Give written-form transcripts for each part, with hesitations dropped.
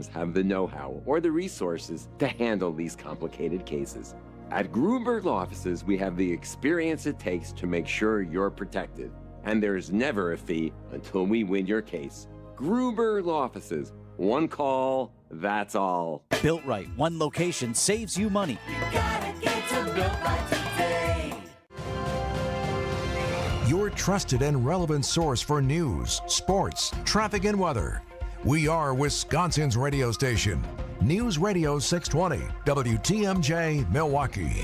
firms have the know-how or the resources to handle these complicated cases. At Grunberg Law Offices, we have the experience it takes to make sure you're protected. And there's never a fee until we win your case. Grunberg Law Offices. One call, that's all. Built Right. One location saves you money. You gotta get to Built Right today. Your trusted and relevant source for news, sports, traffic, and weather. We are Wisconsin's radio station. News Radio 620, WTMJ, Milwaukee.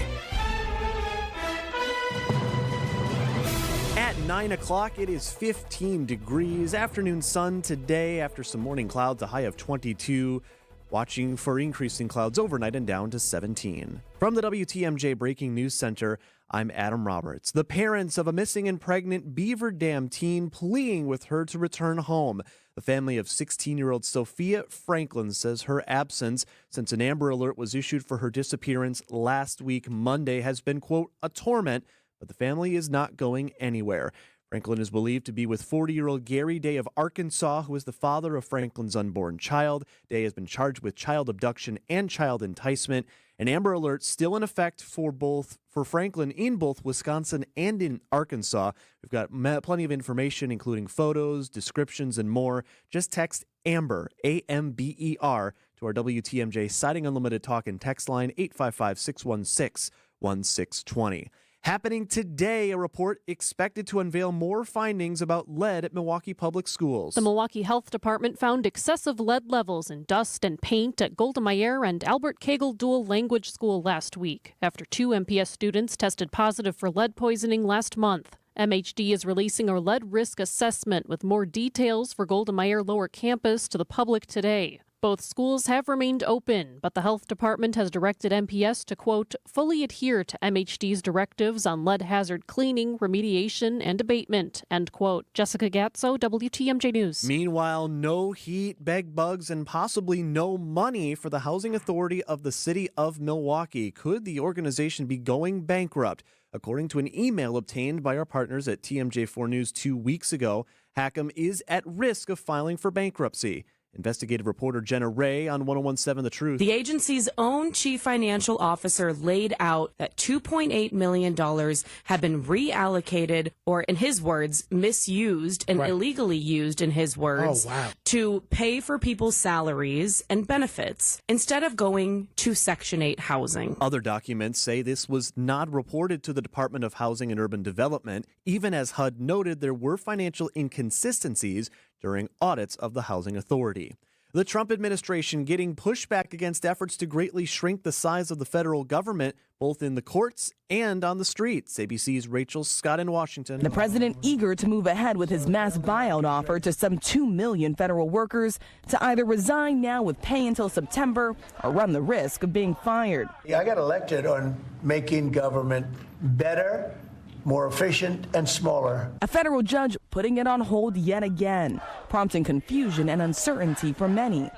At 9 o'clock, it is 15 degrees. Afternoon sun today after some morning clouds, a high of 22. Watching for increasing clouds overnight and down to 17. From the WTMJ Breaking News Center, I'm Adam Roberts. The parents of a missing and pregnant Beaver Dam teen pleading with her to return home. The family of 16-year-old Sophia Franklin says her absence since an Amber Alert was issued for her disappearance last week Monday has been, quote, a torment, but the family is not going anywhere. Franklin is believed to be with 40-year-old Gary Day of Arkansas, who is the father of Franklin's unborn child. Day has been charged with child abduction and child enticement. An Amber Alert still in effect for Franklin in both Wisconsin and in Arkansas. We've got plenty of information, including photos, descriptions, and more. Just text AMBER, A-M-B-E-R, to our WTMJ Siding Unlimited talk and text line 855-616-1620. Happening today, a report expected to unveil more findings about lead at Milwaukee Public Schools. The Milwaukee Health Department found excessive lead levels in dust and paint at Golda Meir and Albert Kegel Dual Language School last week, after 2 MPS students tested positive for lead poisoning last month. MHD is releasing a lead risk assessment with more details for Golda Meir Lower Campus to the public today. Both schools have remained open, but the health department has directed MPS to, quote, fully adhere to MHD's directives on lead hazard cleaning, remediation, and abatement, end quote. Jessica Gatso, WTMJ News. Meanwhile, no heat, bed bugs, and possibly no money for the Housing Authority of the City of Milwaukee. Could the organization be going bankrupt? According to an email obtained by our partners at TMJ4 News 2 weeks ago, HACM is at risk of filing for bankruptcy. Investigative reporter Jenna Ray on 1017 The Truth. The agency's own chief financial officer laid out that $2.8 million have been reallocated, or in his words, misused and illegally used, in his words, to pay for people's salaries and benefits instead of going to Section 8 housing. Other documents say this was not reported to the Department of Housing and Urban Development, even as HUD noted there were financial inconsistencies during audits of the Housing Authority. The Trump administration getting pushback against efforts to greatly shrink the size of the federal government, both in the courts and on the streets. ABC's Rachel Scott in Washington. The president eager to move ahead with his mass buyout offer to some 2 million federal workers to either resign now with pay until September or run the risk of being fired. I got elected on making government better, more efficient, and smaller. A federal judge putting it on hold yet again, prompting confusion and uncertainty for many.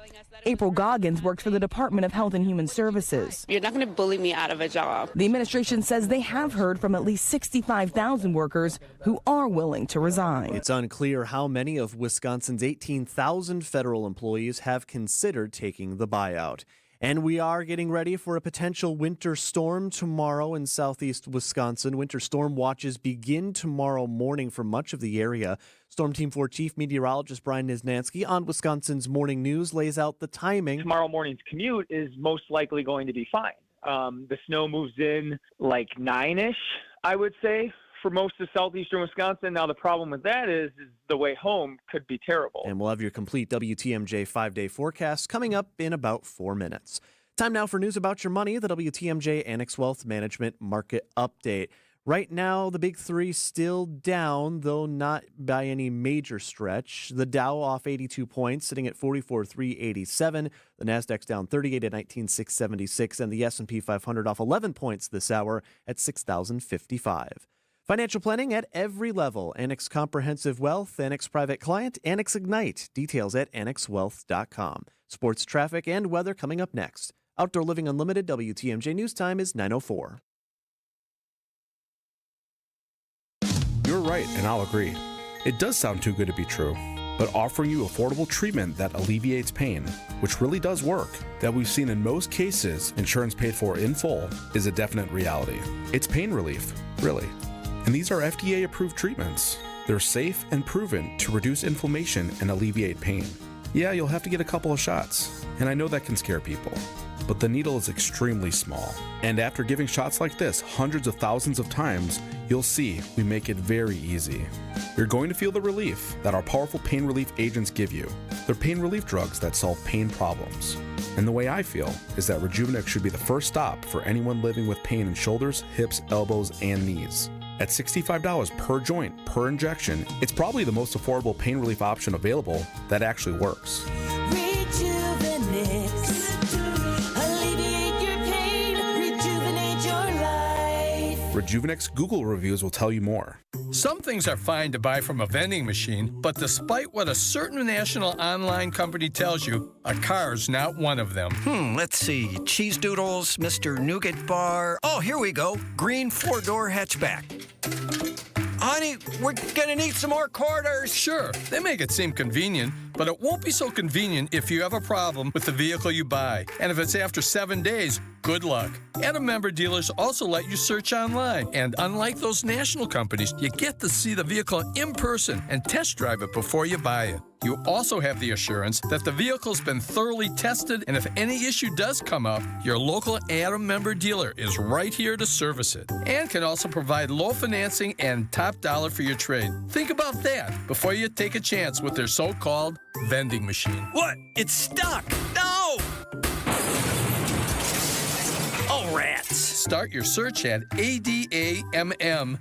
April Goggins works for the Department of Health and Human Services. You're not going to bully me out of a job. The administration says they have heard from at least 65,000 workers who are willing to resign. It's unclear how many of Wisconsin's 18,000 federal employees have considered taking the buyout. And we are getting ready for a potential winter storm tomorrow in southeast Wisconsin. Winter storm watches begin tomorrow morning for much of the area. Storm Team 4 Chief Meteorologist Brian Niznansky on Wisconsin's Morning News lays out the timing. Tomorrow morning's commute is most likely going to be fine. The snow moves in like 9-ish, I would say, for most of southeastern Wisconsin. Now, the problem with that is the way home could be terrible. And we'll have your complete WTMJ 5-day forecast coming up in about 4 minutes. Time now for news about your money, the WTMJ Annex Wealth Management Market Update. Right now, the big three still down, though not by any major stretch. The Dow off 82 points, sitting at 44,387. The Nasdaq's down 38 at 19,676, and the S&P 500 off 11 points this hour at 6,055. Financial planning at every level. Annex Comprehensive Wealth, Annex Private Client, Annex Ignite. Details at annexwealth.com. Sports, traffic, and weather coming up next. Outdoor Living Unlimited, WTMJ News Time is 9:04. You're right, and I'll agree. It does sound too good to be true. but offering you affordable treatment that alleviates pain, which really does work, that we've seen in most cases, insurance paid for in full, is a definite reality. It's pain relief, really. And these are FDA-approved treatments. They're safe and proven to reduce inflammation and alleviate pain. Yeah, you'll have to get a couple of shots, and I know that can scare people. But the needle is extremely small. And after giving shots like this hundreds of thousands of times, you'll see we make it very easy. You're going to feel the relief that our powerful pain relief agents give you. They're pain relief drugs that solve pain problems. And the way I feel is that Rejuvenex should be the first stop for anyone living with pain in shoulders, hips, elbows, and knees. At $65 per joint, per injection, it's probably the most affordable pain relief option available that actually works. Alleviate your pain, rejuvenate your life. Rejuvenex Google reviews will tell you more. Some things are fine to buy from a vending machine, but despite what a certain national online company tells you, a car's not one of them. Let's see. Cheese Doodles, Mr. Nougat Bar. Oh, here we go. Green 4-door hatchback. Honey, we're gonna need some more quarters. Sure, they make it seem convenient, but it won't be so convenient if you have a problem with the vehicle you buy. And if it's after 7 days, good luck. Adam member dealers also let you search online. And unlike those national companies, you get to see the vehicle in person and test drive it before you buy it. You also have the assurance that the vehicle's been thoroughly tested, and if any issue does come up, your local Adam member dealer is right here to service it, and can also provide low financing and top dollar for your trade. Think about that before you take a chance with their so-called vending machine. What? It's stuck. No! Oh, rats. Start your search at adamm.com.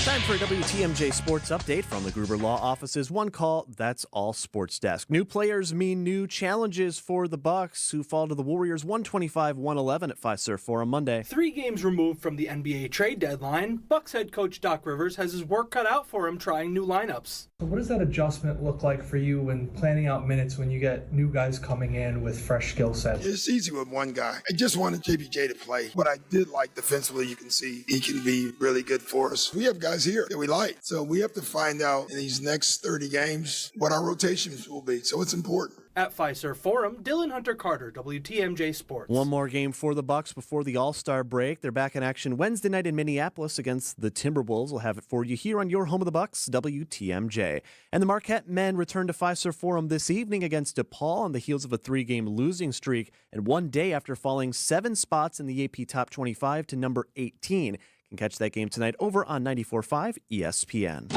Time for a WTMJ Sports Update from the Gruber Law Office's One Call, That's All Sports Desk. New players mean new challenges for the Bucks, who fall to the Warriors 125-111 at Fiserv Forum Monday. 3 games removed from the NBA trade deadline, Bucks head coach Doc Rivers has his work cut out for him trying new lineups. So what does that adjustment look like for you when planning out minutes when you get new guys coming in with fresh skill sets? It's easy with one guy. I just wanted JBJ to play. What I did like defensively, you can see he can be really good for us. We have guys here that we like. So we have to find out in these next 30 games what our rotations will be. So it's important. At Fiserv Forum, Dylan Hunter Carter, WTMJ Sports. One more game for the Bucks before the All-Star break. They're back in action Wednesday night in Minneapolis against the Timberwolves. We'll have it for you here on your home of the Bucks, WTMJ. And the Marquette men return to Fiserv Forum this evening against DePaul on the heels of a 3-game losing streak, and one day after falling 7 spots in the AP Top 25 to number 18. You can catch that game tonight over on 94.5 ESPN.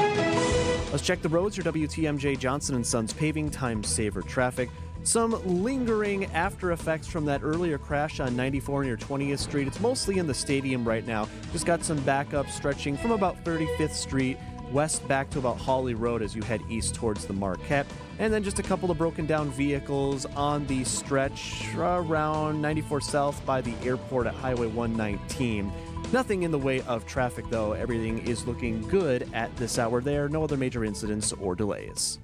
Let's check the roads. Your WTMJ Johnson & Sons paving time saver traffic. Some lingering after effects from that earlier crash on 94 near 20th Street. It's mostly in the stadium right now. Just got some backup stretching from about 35th Street west back to about Hawley Road as you head east towards the Marquette. And then just a couple of broken down vehicles on the stretch around 94 South by the airport at Highway 119. Nothing in the way of traffic, though. Everything is looking good at this hour. There are no other major incidents or delays.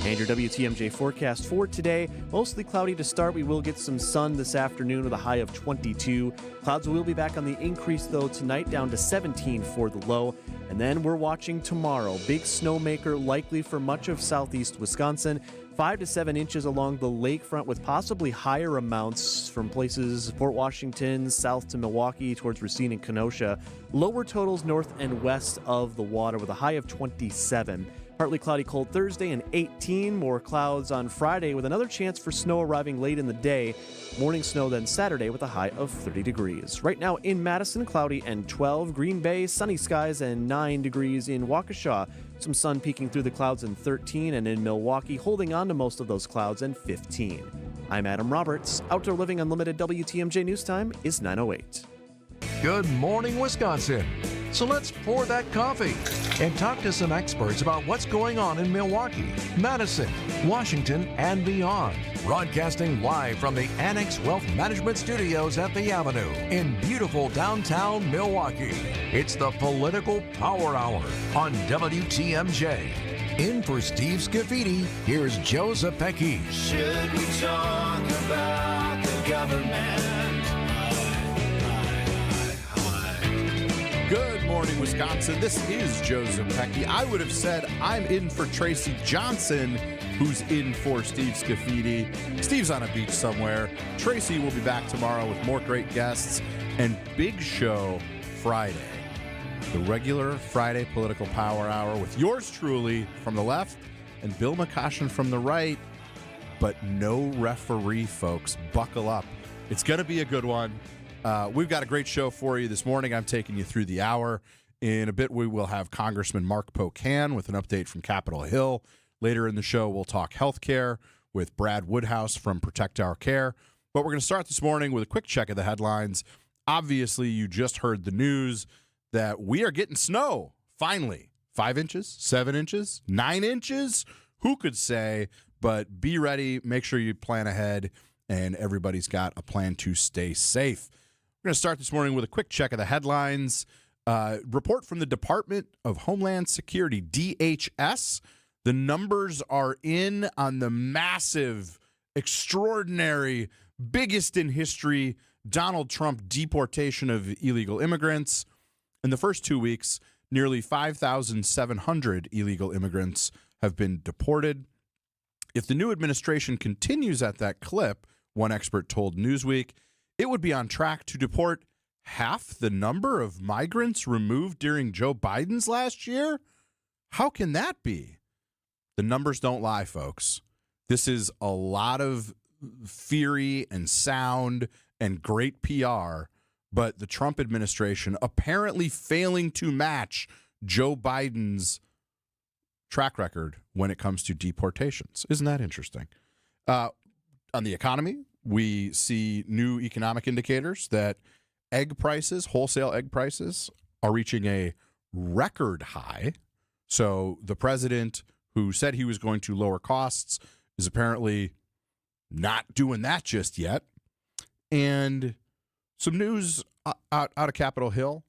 And your WTMJ forecast for today, mostly cloudy to start. We will get some sun this afternoon with a high of 22. Clouds will be back on the increase, though, tonight, down to 17 for the low. And then we're watching tomorrow. Big snowmaker likely for much of southeast Wisconsin. 5 to 7 inches along the lakefront with possibly higher amounts from places Port Washington, south to Milwaukee, towards Racine and Kenosha. Lower totals north and west of the water with a high of 27. Partly cloudy cold Thursday and 18. More clouds on Friday with another chance for snow arriving late in the day. Morning snow then Saturday with a high of 30 degrees. Right now in Madison, cloudy and 12. Green Bay, sunny skies and 9 degrees in Waukesha. Some sun peeking through the clouds and 13. And in Milwaukee, holding on to most of those clouds and 15. I'm Adam Roberts. Outdoor Living Unlimited WTMJ News Time is 9:08. Good morning, Wisconsin. So let's pour that coffee and talk to some experts about what's going on in Milwaukee, Madison, Washington, and beyond. Broadcasting live from the Annex Wealth Management Studios at the Avenue in beautiful downtown Milwaukee. It's the Political Power Hour on WTMJ. In for Steve Scafidi, here's Joe Zepecki. Should we talk about the government? Good morning, Wisconsin. This is Joe Zepecki. I would have said I'm in for Tracy Johnson, who's in for Steve Scafidi. Steve's on a beach somewhere. Tracy will be back tomorrow with more great guests and big show Friday. The regular Friday Political Power Hour with yours truly from the left and Bill McCoshen from the right, but no referee, folks. Buckle up. It's going to be a good one. We've got a great show for you this morning. I'm taking you through the hour. In a bit, we will have Congressman Mark Pocan with an update from Capitol Hill. Later in the show, we'll talk healthcare with Brad Woodhouse from Protect Our Care. But we're going to start this morning with a quick check of the headlines. Obviously, you just heard the news that we are getting snow, finally. 5 inches, 7 inches, 9 inches? Who could say? But be ready. Make sure you plan ahead, and everybody's got a plan to stay safe. We're going to start this morning with a quick check of the headlines. Report from the Department of Homeland Security, DHS. The numbers are in on the massive, extraordinary, biggest in history Donald Trump deportation of illegal immigrants. In the first 2 weeks, nearly 5,700 illegal immigrants have been deported. If the new administration continues at that clip, one expert told Newsweek, it would be on track to deport half the number of migrants removed during Joe Biden's last year. How can that be? The numbers don't lie, folks. This is a lot of theory and sound and great PR, but the Trump administration apparently failing to match Joe Biden's track record when it comes to deportations. Isn't that interesting? On the economy, we see new economic indicators that egg prices, wholesale egg prices, are reaching a record high. So the president who said he was going to lower costs is apparently not doing that just yet. And some news out of Capitol Hill.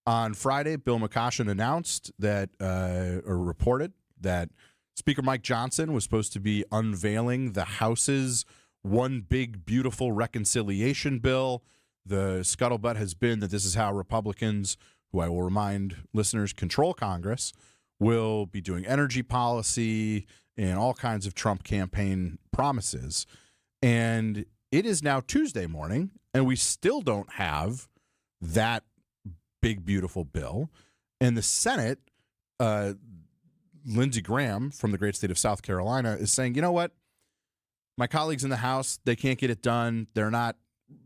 On Friday, Bill McCoshen announced that, or reported that Speaker Mike Johnson was supposed to be unveiling the House's one big, beautiful reconciliation bill. The scuttlebutt has been that this is how Republicans, who I will remind listeners control Congress, will be doing energy policy and all kinds of Trump campaign promises. And it is now Tuesday morning, and we still don't have that big, beautiful bill. And the Senate, Lindsey Graham from the great state of South Carolina is saying, you know what? My colleagues in the House, they can't get it done. They're not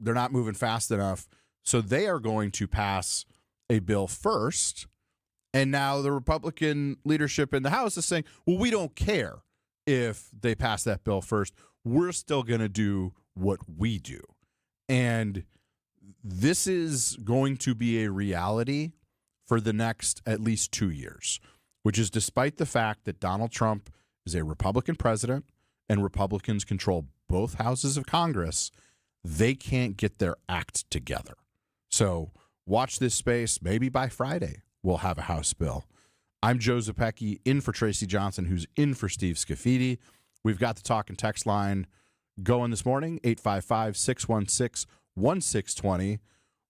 moving fast enough. So they are going to pass a bill first. And now the Republican leadership in the House is saying, well, we don't care if they pass that bill first. We're still going to do what we do. And this is going to be a reality for the next at least 2 years, which is despite the fact that Donald Trump is a Republican president and Republicans control both houses of Congress, they can't get their act together. So watch this space. Maybe by Friday, we'll have a House bill. I'm Joe Zepecki, in for Tracy Johnson, who's in for Steve Scafidi. We've got the talk and text line going this morning, 855-616-1620.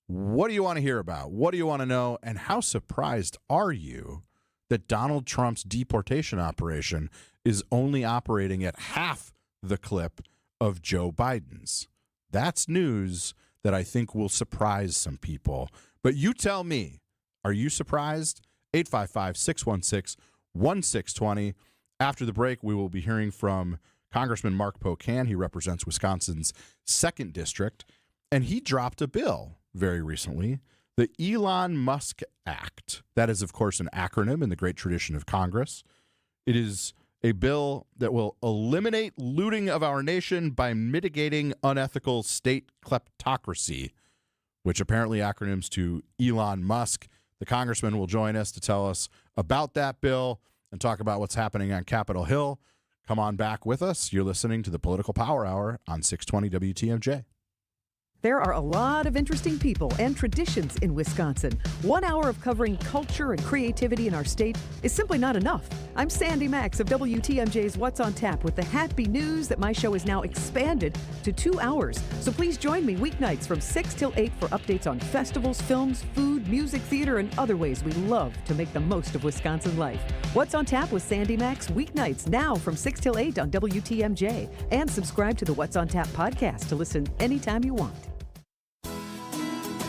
What do you want to hear about? What do you want to know? And how surprised are you that Donald Trump's deportation operation is only operating at half the clip of Joe Biden's? That's news that I think will surprise some people. But you tell me, are you surprised? 855-616-1620. After the break, we will be hearing from Congressman Mark Pocan. He represents Wisconsin's 2nd District, and he dropped a bill very recently, the Elon Musk Act. That is, of course, an acronym in the great tradition of Congress. It is a bill that will eliminate looting of our nation by mitigating unethical state kleptocracy, which apparently acronyms to Elon Musk. The congressman will join us to tell us about that bill and talk about what's happening on Capitol Hill. Come on back with us. You're listening to the Political Power Hour on 620 WTMJ. There are a lot of interesting people and traditions in Wisconsin. 1 hour of covering culture and creativity in our state is simply not enough. I'm Sandy Max of WTMJ's What's on Tap with the happy news that my show is now expanded to 2 hours. So please join me weeknights from 6 till 8 for updates on festivals, films, food, music, theater, and other ways we love to make the most of Wisconsin life. What's on Tap with Sandy Max weeknights now from 6 till 8 on WTMJ. And subscribe to the What's on Tap podcast to listen anytime you want.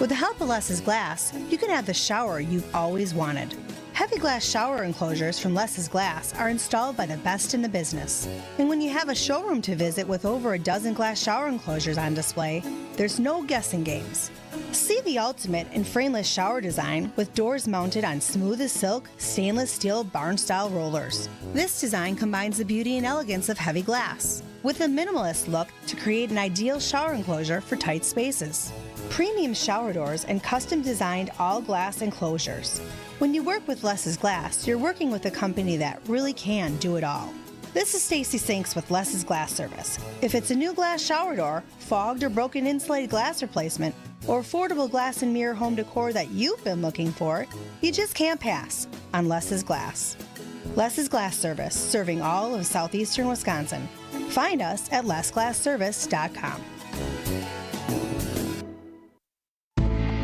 With the help of Less's Glass, you can have the shower you've always wanted. Heavy glass shower enclosures from Less's Glass are installed by the best in the business. And when you have a showroom to visit with over a dozen glass shower enclosures on display, there's no guessing games. See the ultimate in frameless shower design with doors mounted on smooth as silk, stainless steel barn-style rollers. This design combines the beauty and elegance of heavy glass with a minimalist look to create an ideal shower enclosure for tight spaces. Premium shower doors and custom-designed all-glass enclosures. When you work with Less's Glass, you're working with a company that really can do it all. This is Stacy Sinks with Less's Glass Service. If it's a new glass shower door, fogged or broken insulated glass replacement, or affordable glass and mirror home decor that you've been looking for, you just can't pass on Less's Glass. Less's Glass Service, serving all of southeastern Wisconsin. Find us at lessglassservice.com.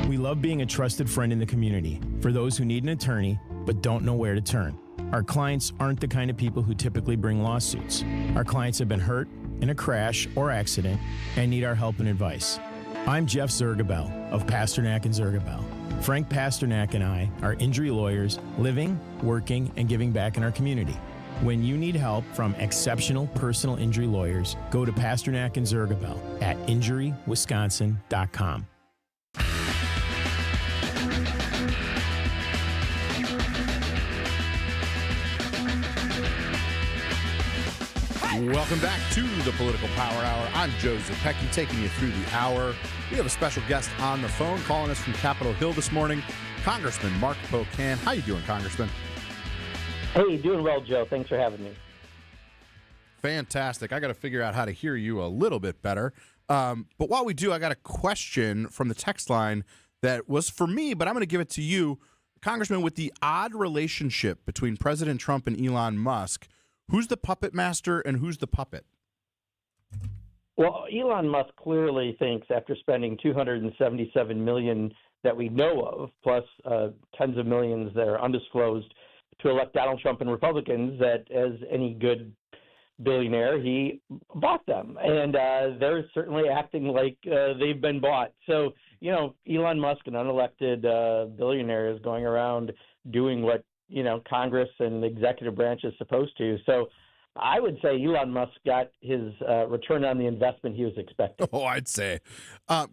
We love being a trusted friend in the community for those who need an attorney but don't know where to turn. Our clients aren't the kind of people who typically bring lawsuits. Our clients have been hurt in a crash or accident and need our help and advice. I'm Jeff Zergabel of Pasternak and Zergabel. Frank Pasternak and I are injury lawyers living, working, and giving back in our community. When you need help from exceptional personal injury lawyers, go to Pasternak and Zergabel at injurywisconsin.com. Welcome back to the Political Power Hour. I'm Joe Zepecki, taking you through the hour. We have a special guest on the phone calling us from Capitol Hill this morning, Congressman Mark Pocan. How you doing, Congressman? Hey, doing well, Joe. Thanks for having me. Fantastic. I got to figure out how to hear you a little bit better. But while we do, I got a question from the text line that was for me, but I'm going to give it to you. Congressman, with the odd relationship between President Trump and Elon Musk, who's the puppet master and who's the puppet? Well, Elon Musk clearly thinks after spending $277 million that we know of, plus tens of millions that are undisclosed to elect Donald Trump and Republicans, that as any good billionaire, he bought them. And they're certainly acting like they've been bought. So, you know, Elon Musk, an unelected billionaire, is going around doing what, you know, Congress and the executive branch is supposed to. So I would say Elon Musk got his return on the investment he was expecting. Oh, I'd say.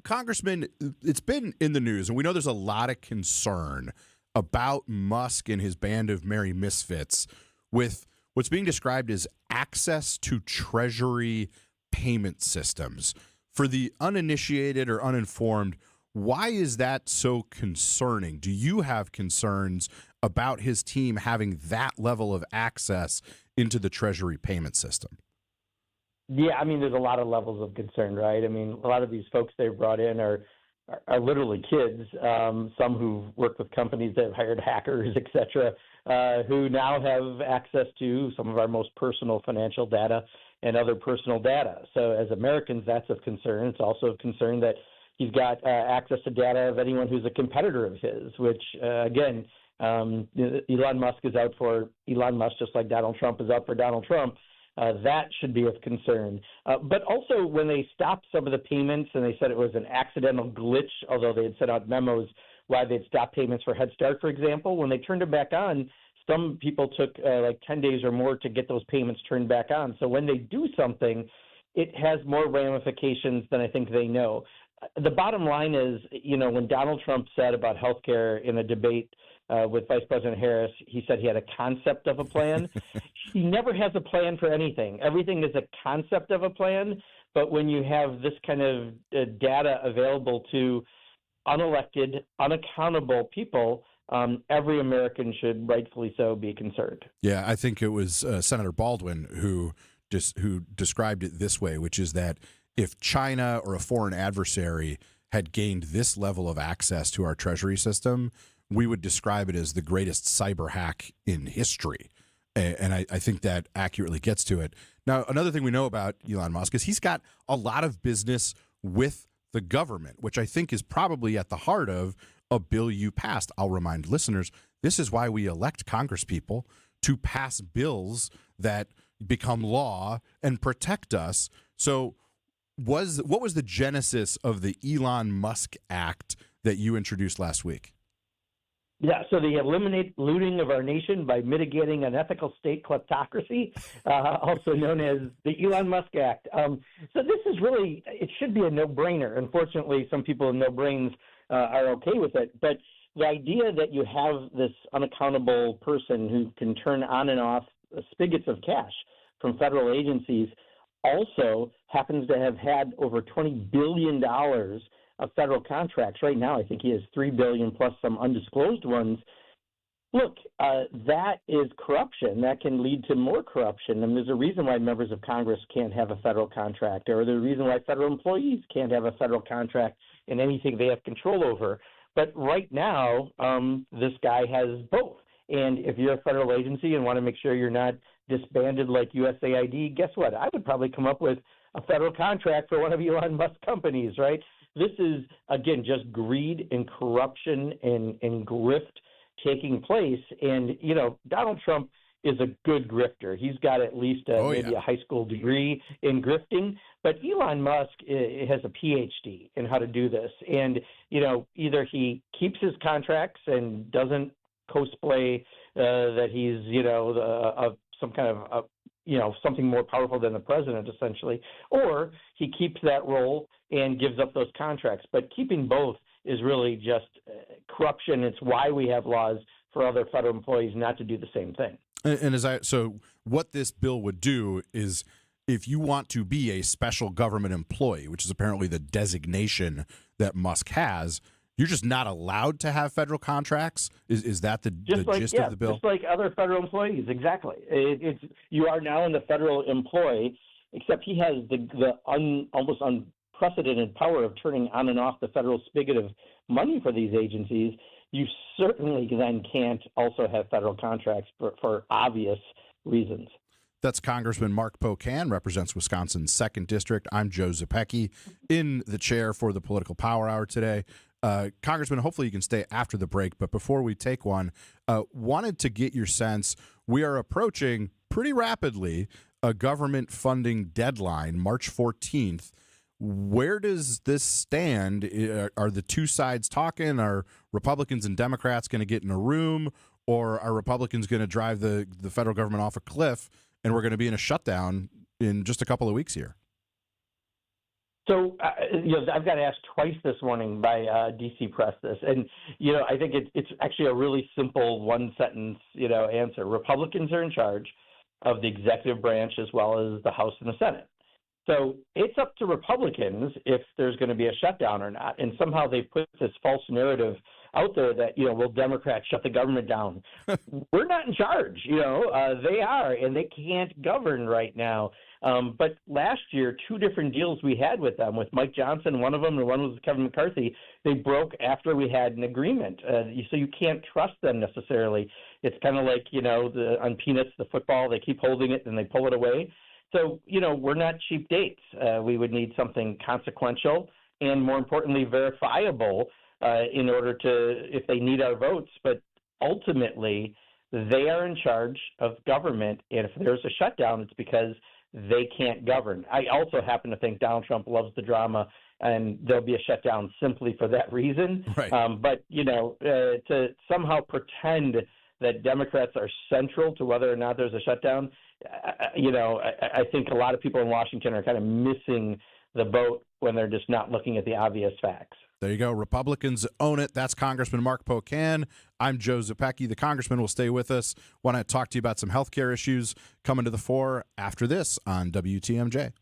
Congressman, it's been in the news, and we know there's a lot of concern about Musk and his band of merry misfits with what's being described as access to Treasury payment systems. For the uninitiated or uninformed, why is that so concerning? Do you have concerns about his team having that level of access into the Treasury payment system? Yeah, I mean, there's a lot of levels of concern, right? I mean, a lot of these folks they've brought in are literally kids, some who've worked with companies that have hired hackers, et cetera, who now have access to some of our most personal financial data and other personal data. So as Americans, that's of concern. It's also of concern that he's got access to data of anyone who's a competitor of his, which, again, Elon Musk is out for Elon Musk, just like Donald Trump is out for Donald Trump. That should be of concern. But also when they stopped some of the payments and they said it was an accidental glitch, although they had sent out memos why they'd stopped payments for Head Start, for example, when they turned it back on, some people took like 10 days or more to get those payments turned back on. So when they do something, it has more ramifications than I think they know. The bottom line is, you know, when Donald Trump said about health care in a debate with Vice President Harris, he said he had a concept of a plan. He never has a plan for anything. Everything is a concept of a plan. But when you have this kind of data available to unelected, unaccountable people, every American should rightfully so be concerned. Yeah, I think it was Senator Baldwin who described it this way, which is that if China or a foreign adversary had gained this level of access to our treasury system, we would describe it as the greatest cyber hack in history. And I think that accurately gets to it. Now, another thing we know about Elon Musk is he's got a lot of business with the government, which I think is probably at the heart of a bill you passed. I'll remind listeners, this is why we elect congresspeople, to pass bills that become law and protect us. So what was the genesis of the Elon Musk Act that you introduced last week? Yeah, so they eliminate looting of our nation by mitigating unethical state kleptocracy, also known as the Elon Musk Act. So this is really, it should be a no-brainer. Unfortunately, some people with no brains are okay with it. But the idea that you have this unaccountable person who can turn on and off spigots of cash from federal agencies also happens to have had over $20 billion of federal contracts. Right now, I think he has $3 billion plus some undisclosed ones. Look, that is corruption. That can lead to more corruption. And there's a reason why members of Congress can't have a federal contract, or there's a reason why federal employees can't have a federal contract in anything they have control over. But right now, this guy has both. And if you're a federal agency and want to make sure you're not disbanded like USAID, guess what? I would probably come up with a federal contract for one of Elon Musk's companies, right? This is, again, just greed and corruption and grift taking place. And, you know, Donald Trump is a good grifter. He's got at least maybe a high school degree in grifting. But Elon Musk has a PhD in how to do this. And, you know, either he keeps his contracts and doesn't cosplay that he's, you know, some kind of something more powerful than the president, essentially, or he keeps that role and gives up those contracts. But keeping both is really just corruption. It's why we have laws for other federal employees not to do the same thing. So what this bill would do is, if you want to be a special government employee, which is apparently the designation that Musk has, you're just not allowed to have federal contracts? Is that the gist of the bill? Just like other federal employees, exactly. You are now in the federal employee, except he has the almost unprecedented power of turning on and off the federal spigot of money for these agencies. You certainly then can't also have federal contracts for obvious reasons. That's Congressman Mark Pocan, represents Wisconsin's 2nd District. I'm Joe Zepecki, in the chair for the Political Power Hour today. Congressman, hopefully you can stay after the break, but before we take one, wanted to get your sense. We are approaching pretty rapidly a government funding deadline, March 14th. Where does this stand? Are the two sides talking? Are Republicans and Democrats going to get in a room, or are Republicans going to drive the federal government off a cliff, and we're going to be in a shutdown in just a couple of weeks here? So, I've got asked twice this morning by DC Press this, and, I think it's actually a really simple one-sentence, answer. Republicans are in charge of the executive branch as well as the House and the Senate. So it's up to Republicans if there's going to be a shutdown or not. And somehow they put this false narrative out there that, will Democrats shut the government down? We're not in charge. They are, and they can't govern right now. But last year, 2 different deals we had with them, with Mike Johnson, one of them, and one was Kevin McCarthy, they broke after we had an agreement. So you can't trust them necessarily. It's kind of like, on Peanuts, the football, they keep holding it and they pull it away. So, we're not cheap dates. We would need something consequential and, more importantly, verifiable in order to, if they need our votes. But ultimately, they are in charge of government. And if there's a shutdown, it's because they can't govern. I also happen to think Donald Trump loves the drama, and there'll be a shutdown simply for that reason. Right. But, to somehow pretend that Democrats are central to whether or not there's a shutdown, I think a lot of people in Washington are kind of missing the boat when they're just not looking at the obvious facts. There you go. Republicans own it. That's Congressman Mark Pocan. I'm Joe Zepecki. The congressman will stay with us. Want to talk to you about some healthcare issues coming to the fore after this on WTMJ.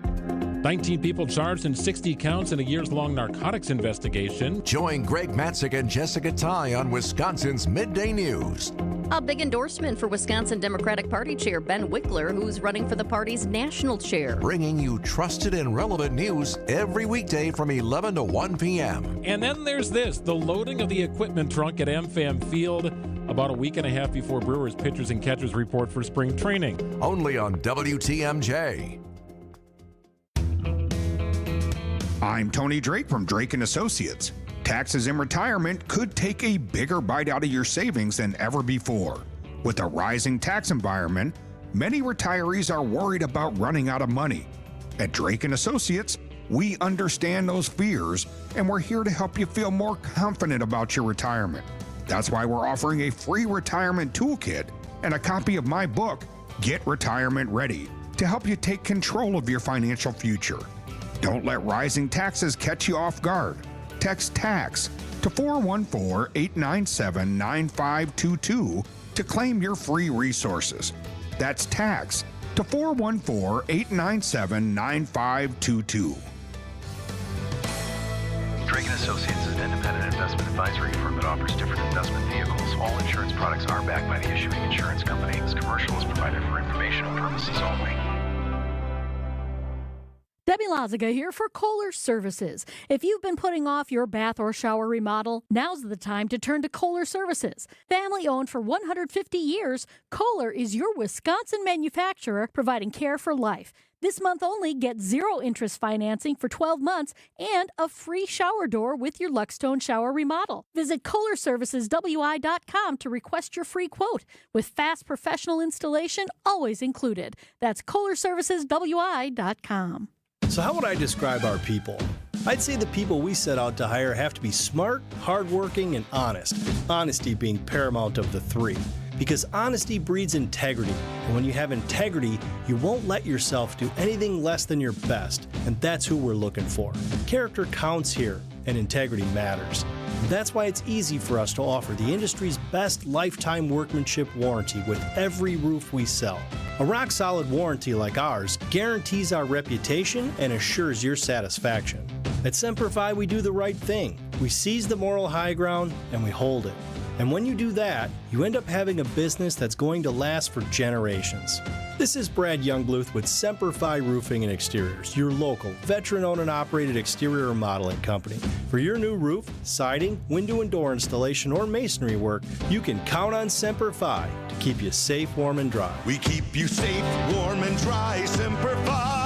19 people charged in 60 counts in a years-long narcotics investigation. Join Greg Matzik and Jessica Ty on Wisconsin's Midday News. A big endorsement for Wisconsin Democratic Party Chair Ben Wickler, who's running for the party's national chair. Bringing you trusted and relevant news every weekday from 11 to 1 p.m. And then there's this, the loading of the equipment trunk at AmFam Field about a week and a half before Brewers pitchers and catchers report for spring training. Only on WTMJ. I'm Tony Drake from Drake & Associates. Taxes in retirement could take a bigger bite out of your savings than ever before. With a rising tax environment, many retirees are worried about running out of money. At Drake & Associates, we understand those fears, and we're here to help you feel more confident about your retirement. That's why we're offering a free retirement toolkit and a copy of my book, Get Retirement Ready, to help you take control of your financial future. Don't let rising taxes catch you off guard. Text TAX to 414-897-9522 to claim your free resources. That's TAX to 414-897-9522. Drake & Associates is an independent investment advisory firm that offers different investment vehicles. All insurance products are backed by the issuing insurance company. This commercial is provided for informational purposes only. Debbie Lazaga here for Kohler Services. If you've been putting off your bath or shower remodel, now's the time to turn to Kohler Services. Family owned for 150 years, Kohler is your Wisconsin manufacturer providing care for life. This month only, get zero interest financing for 12 months and a free shower door with your Luxtone shower remodel. Visit KohlerServicesWI.com to request your free quote with fast professional installation always included. That's KohlerServicesWI.com. So how would I describe our people? I'd say the people we set out to hire have to be smart, hardworking, and honest. Honesty being paramount of the three. Because honesty breeds integrity. And when you have integrity, you won't let yourself do anything less than your best. And that's who we're looking for. Character counts here, and integrity matters. That's why it's easy for us to offer the industry's best lifetime workmanship warranty with every roof we sell. A rock-solid warranty like ours guarantees our reputation and assures your satisfaction. At Semper Fi, we do the right thing. We seize the moral high ground, and we hold it. And when you do that, you end up having a business that's going to last for generations. This is Brad Youngbluth with Semper Fi Roofing and Exteriors, your local, veteran-owned and operated exterior remodeling company. For your new roof, siding, window and door installation, or masonry work, you can count on Semper Fi to keep you safe, warm, and dry. We keep you safe, warm, and dry, Semper Fi.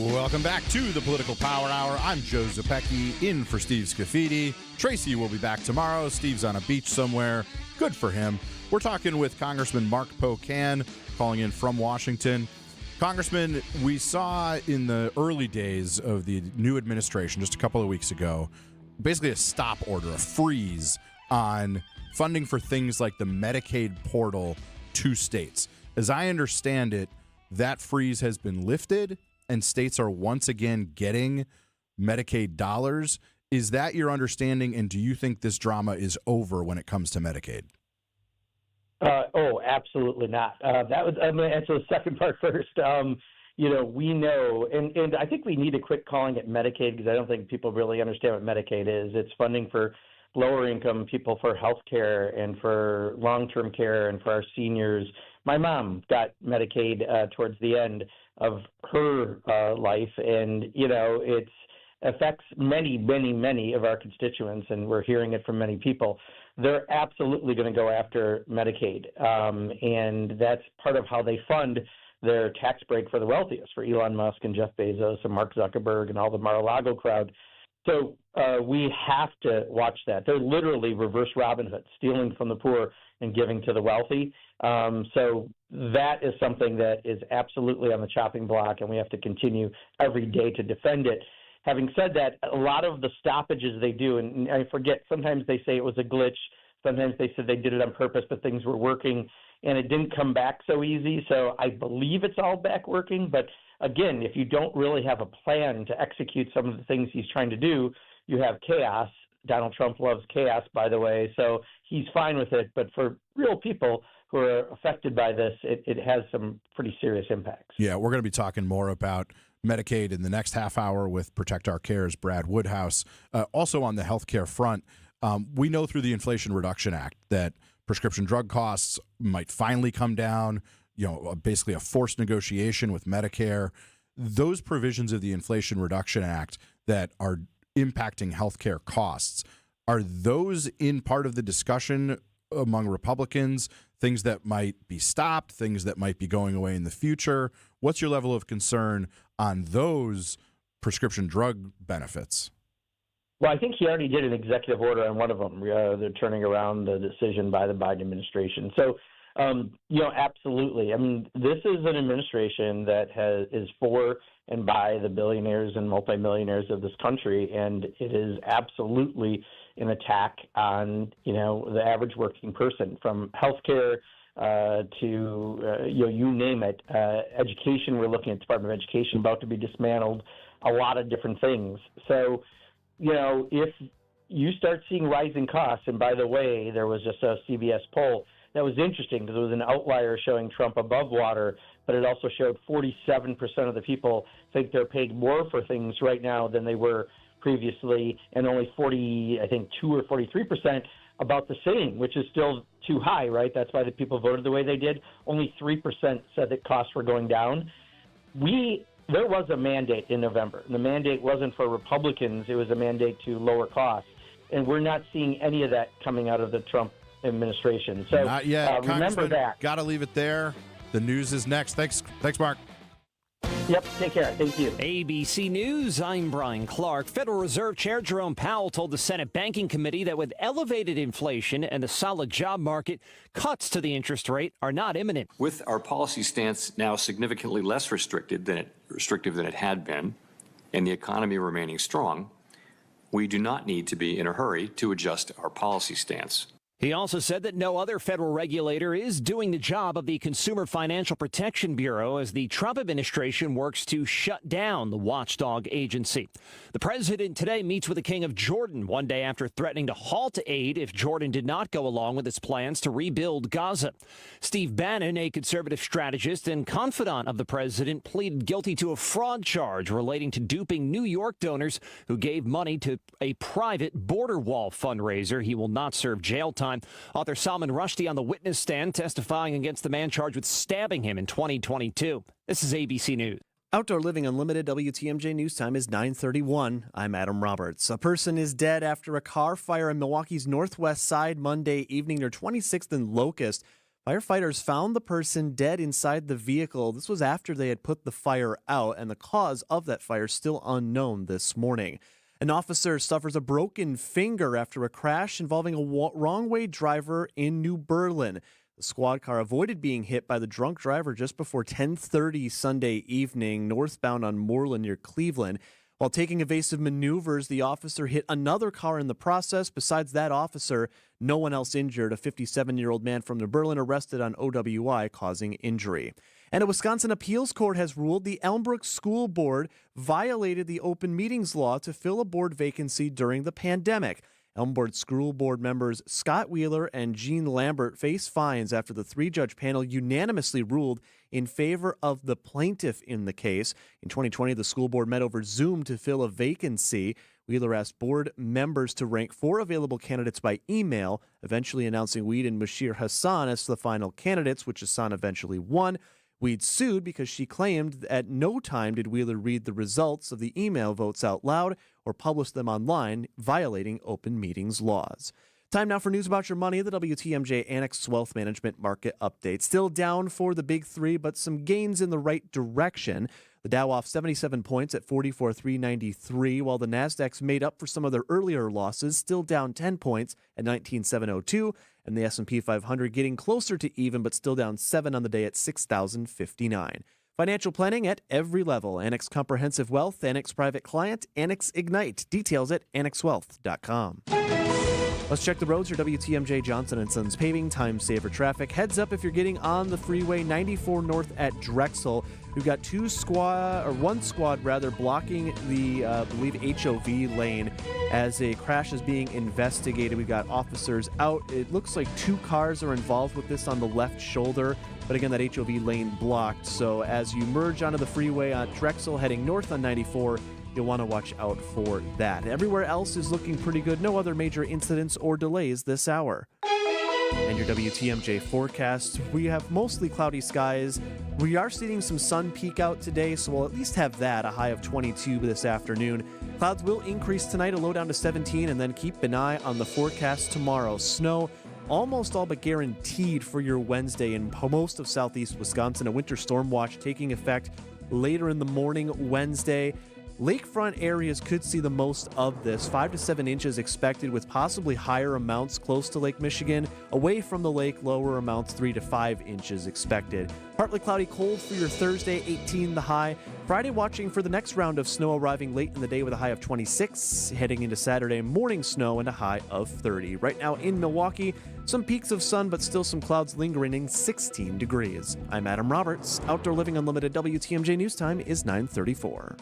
Welcome back to the Political Power Hour. I'm Joe Zepecki, in for Steve Scafidi. Tracy will be back tomorrow. Steve's on a beach somewhere. Good for him. We're talking with Congressman Mark Pocan, calling in from Washington. Congressman, we saw in the early days of the new administration, just a couple of weeks ago, basically a stop order, a freeze on funding for things like the Medicaid portal to states. As I understand it, that freeze has been lifted and states are once again getting Medicaid dollars. Is that your understanding, and do you think this drama is over when it comes to Medicaid? Absolutely not. I'm going to answer the second part first. We know, and I think we need to quit calling it Medicaid because I don't think people really understand what Medicaid is. It's funding for lower income people for health care and for long-term care and for our seniors. My mom got Medicaid towards the end of her life, and it affects many, many, many of our constituents, and we're hearing it from many people. They're absolutely going to go after Medicaid, and that's part of how they fund their tax break for the wealthiest, for Elon Musk and Jeff Bezos and Mark Zuckerberg and all the Mar-a-Lago crowd. So we have to watch that. They're literally reverse Robin Hood, stealing from the poor and giving to the wealthy. So that is something that is absolutely on the chopping block, and we have to continue every day to defend it. Having said that, a lot of the stoppages they do, and I forget, sometimes they say it was a glitch, sometimes they said they did it on purpose, but things were working, and it didn't come back so easy. So I believe it's all back working, but again, if you don't really have a plan to execute some of the things he's trying to do, you have chaos. Donald Trump loves chaos, by the way, so he's fine with it. But for real people, who are affected by this, it has some pretty serious impacts. Yeah, we're going to be talking more about Medicaid in the next half hour with Protect Our Care's Brad Woodhouse. Also on the healthcare front, we know through the Inflation Reduction Act that prescription drug costs might finally come down, basically a forced negotiation with Medicare. Those provisions of the Inflation Reduction Act that are impacting healthcare costs, are those in part of the discussion among Republicans, things that might be stopped, things that might be going away in the future? What's your level of concern on those prescription drug benefits? Well, I think he already did an executive order on one of them. They're turning around the decision by the Biden administration. So, absolutely. I mean, this is an administration that is for and by the billionaires and multimillionaires of this country, and it is absolutely an attack on, the average working person, from healthcare to, you name it. Education, we're looking at Department of Education about to be dismantled, a lot of different things. So, if you start seeing rising costs, and by the way, there was just a CBS poll that was interesting because it was an outlier showing Trump above water, but it also showed 47% of the people think they're paid more for things right now than they were previously, and only 2 or 43% about the same, which is still too high, right? That's why the people voted the way they did. Only 3% said that costs were going down. There was a mandate in November, and the mandate wasn't for Republicans. It was a mandate to lower costs, and we're not seeing any of that coming out of the Trump administration. So not yet. Remember that. Got to leave it there. The news is next. Thanks, Mark. Yep, take care. Thank you. ABC News, I'm Brian Clark. Federal Reserve Chair Jerome Powell told the Senate Banking Committee that with elevated inflation and a solid job market, cuts to the interest rate are not imminent. With our policy stance now significantly less restrictive than it had been, and the economy remaining strong, we do not need to be in a hurry to adjust our policy stance. He also said that no other federal regulator is doing the job of the Consumer Financial Protection Bureau as the Trump administration works to shut down the watchdog agency. The president today meets with the King of Jordan one day after threatening to halt aid if Jordan did not go along with its plans to rebuild Gaza. Steve Bannon, a conservative strategist and confidant of the president, pleaded guilty to a fraud charge relating to duping New York donors who gave money to a private border wall fundraiser. He will not serve jail time. Author Salman Rushdie on the witness stand testifying against the man charged with stabbing him in 2022. This is ABC News. Outdoor Living Unlimited WTMJ News Time is 9:31. I'm Adam Roberts. A person is dead after a car fire in Milwaukee's northwest side Monday evening near 26th and Locust. Firefighters found the person dead inside the vehicle. This was after they had put the fire out, and the cause of that fire still unknown this morning. An officer suffers a broken finger after a crash involving a wrong-way driver in New Berlin. The squad car avoided being hit by the drunk driver just before 10:30 Sunday evening, northbound on Moreland near Cleveland. While taking evasive maneuvers, the officer hit another car in the process. Besides that officer, no one else injured. A 57-year-old man from New Berlin arrested on OWI causing injury. And a Wisconsin appeals court has ruled the Elmbrook School Board violated the open meetings law to fill a board vacancy during the pandemic. Elmboard School Board members Scott Wheeler and Jean Lambert face fines after the three-judge panel unanimously ruled in favor of the plaintiff in the case. In 2020, the school board met over Zoom to fill a vacancy. Wheeler asked board members to rank 4 available candidates by email, eventually announcing Weed and Bashir Hassan as the final candidates, which Hassan eventually won. Weed sued because she claimed at no time did Wheeler read the results of the email votes out loud or publish them online, violating open meetings laws. Time now for news about your money. The WTMJ Annex Wealth Management Market Update. Still down for the big three, but some gains in the right direction. The Dow off 77 points at 44,393, while the Nasdaq's made up for some of their earlier losses, still down 10 points at 19,702, and the S&P 500 getting closer to even, but still down 7 on the day at 6,059. Financial planning at every level. Annex Comprehensive Wealth, Annex Private Client, Annex Ignite. Details at annexwealth.com. Let's check the roads for WTMJ Johnson & Sons Paving. Time saver traffic. Heads up if you're getting on the freeway 94 north at Drexel. We've got one squad blocking the, I believe, HOV lane as a crash is being investigated. We've got officers out. It looks like 2 cars are involved with this on the left shoulder. But again, that HOV lane blocked. So as you merge onto the freeway on Drexel heading north on 94, you'll want to watch out for that. Everywhere else is looking pretty good. No other major incidents or delays this hour. And your WTMJ forecast, we have mostly cloudy skies. We are seeing some sun peek out today, so we'll at least have that, a high of 22 this afternoon. Clouds will increase tonight, a low down to 17, and then keep an eye on the forecast tomorrow. Snow almost all but guaranteed for your Wednesday in most of southeast Wisconsin. A winter storm watch taking effect later in the morning Wednesday. Lakefront areas could see the most of this. 5 to 7 inches expected, with possibly higher amounts close to Lake Michigan. Away from the lake, lower amounts 3 to 5 inches expected. Partly cloudy, cold for your Thursday, 18 the high. Friday, watching for the next round of snow arriving late in the day with a high of 26. Heading into Saturday, morning snow and a high of 30. Right now in Milwaukee, some peaks of sun, but still some clouds lingering in 16 degrees. I'm Adam Roberts. Outdoor Living Unlimited WTMJ News Time is 9:34.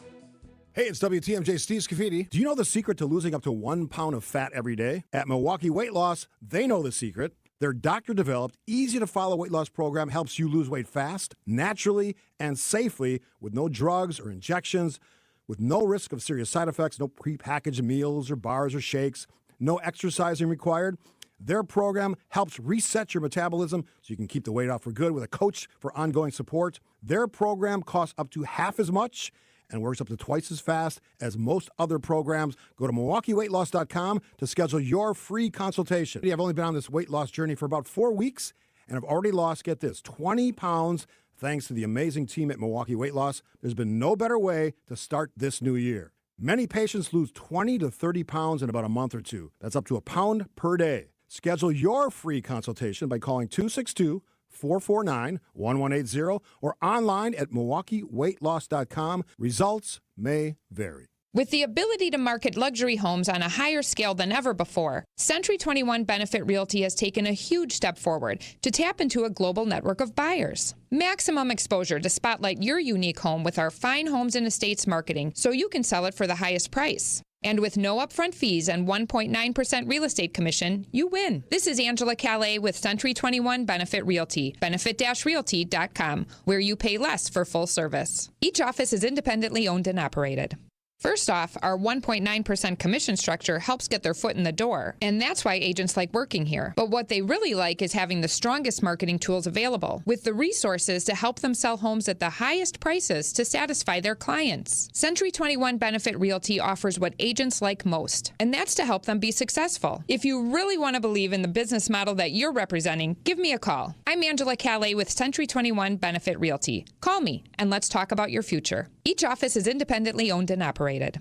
Hey, it's WTMJ Steve Scafidi. Do you know the secret to losing up to 1 pound of fat every day? At Milwaukee Weight Loss, they know the secret. Their doctor-developed, easy-to-follow weight loss program helps you lose weight fast, naturally, and safely with no drugs or injections, with no risk of serious side effects, no prepackaged meals or bars or shakes, no exercising required. Their program helps reset your metabolism so you can keep the weight off for good with a coach for ongoing support. Their program costs up to half as much and works up to twice as fast as most other programs. Go to MilwaukeeWeightLoss.com to schedule your free consultation. I've only been on this weight loss journey for about 4 weeks, and I've already lost, get this, 20 pounds thanks to the amazing team at Milwaukee Weight Loss. There's been no better way to start this new year. Many patients lose 20 to 30 pounds in about a month or two. That's up to a pound per day. Schedule your free consultation by calling 262-449-1180 or online at MilwaukeeWeightLoss.com. Results may vary. With the ability to market luxury homes on a higher scale than ever before, Century 21 Benefit Realty has taken a huge step forward to tap into a global network of buyers. Maximum exposure to spotlight your unique home with our fine homes and estates marketing so you can sell it for the highest price. And with no upfront fees and 1.9% real estate commission, you win. This is Angela Calais with Century 21 Benefit Realty, benefit-realty.com, where you pay less for full service. Each office is independently owned and operated. First off, our 1.9% commission structure helps get their foot in the door, and that's why agents like working here. But what they really like is having the strongest marketing tools available, with the resources to help them sell homes at the highest prices to satisfy their clients. Century 21 Benefit Realty offers what agents like most, and that's to help them be successful. If you really want to believe in the business model that you're representing, give me a call. I'm Angela Calais with Century 21 Benefit Realty. Call me, and let's talk about your future. Each office is independently owned and operated. Welcome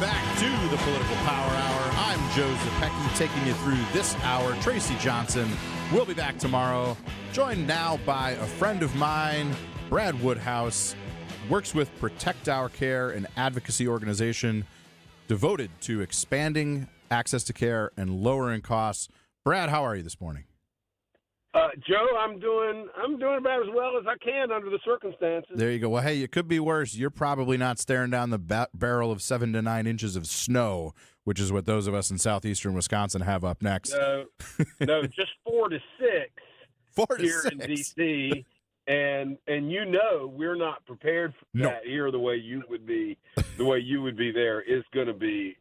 back to the Political Power Hour. I'm Joe Zepecki, taking you through this hour. Tracy Johnson will be back tomorrow, joined now by a friend of mine, Brad Woodhouse, works with Protect Our Care, an advocacy organization devoted to expanding access to care and lowering costs. Brad, how are you this morning? Joe, I'm doing about as well as I can under the circumstances. There you go. Well, hey, it could be worse. You're probably not staring down the barrel of 7 to 9 inches of snow, which is what those of us in southeastern Wisconsin have up next. No, just 4 to 6 4 to here 6 in D.C. And we're not prepared for that here the way you would be. The way you would be there is going to be